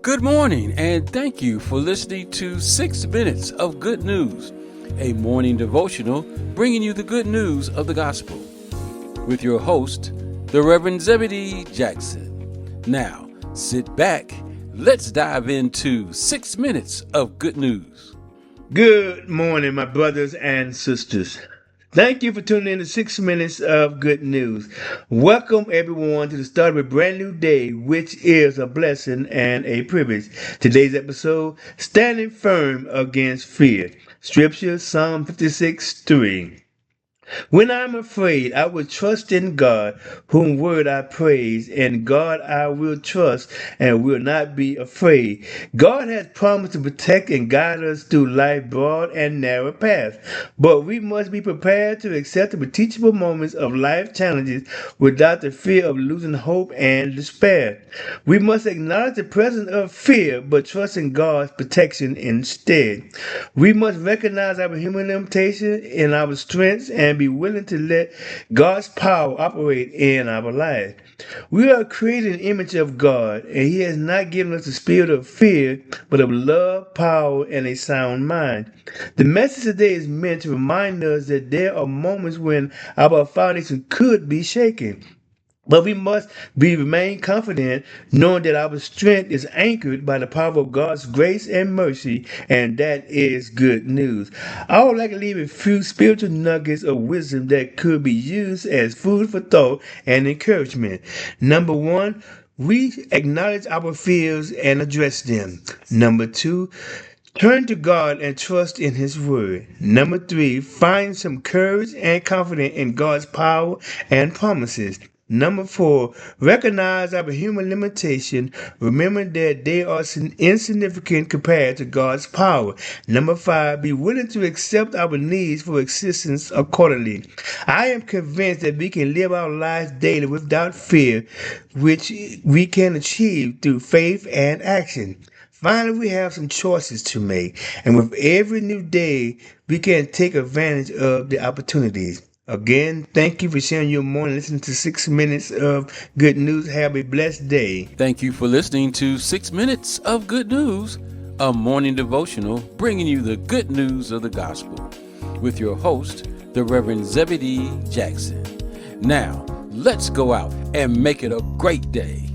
Good morning, and thank you for listening to 6 Minutes of Good News, a morning devotional bringing you the good news of the gospel, with your host, the Reverend Zebedee Jackson. Now, sit back, let's dive into 6 Minutes of Good News. Good morning, my brothers and sisters. Thank you for tuning in to 6 Minutes of Good News. Welcome, everyone, to the start of a brand new day, which is a blessing and a privilege. Today's episode, Standing Firm Against Fear. Scripture, Psalm 56:3. When I'm afraid, I will trust in God, whom word I praise, and God I will trust and will not be afraid. God has promised to protect and guide us through life's broad and narrow paths, but we must be prepared to accept the teachable moments of life challenges without the fear of losing hope and despair. We must acknowledge the presence of fear, but trust in God's protection instead. We must recognize our human limitations and our strengths and be willing to let God's power operate in our life. We are created in the image of God, and He has not given us the spirit of fear, but of love, power, and a sound mind. The message today is meant to remind us that there are moments when our foundation could be shaken. But we must remain confident, knowing that our strength is anchored by the power of God's grace and mercy, and that is good news. I would like to leave a few spiritual nuggets of wisdom that could be used as food for thought and encouragement. Number one, we acknowledge our fears and address them. Number two, turn to God and trust in His Word. Number three, find some courage and confidence in God's power and promises. Number four, recognize our human limitation. Remember that they are insignificant compared to God's power. Number five, be willing to accept our needs for existence accordingly. I am convinced that we can live our lives daily without fear, which we can achieve through faith and action. Finally, we have some choices to make, and with every new day, we can take advantage of the opportunities. Again, thank you for sharing your morning, listening to 6 Minutes of Good News. Have a blessed day. Thank you for listening to 6 Minutes of Good News, a morning devotional bringing you the good news of the gospel, with your host, the Reverend Zebedee Jackson. Now, let's go out and make it a great day.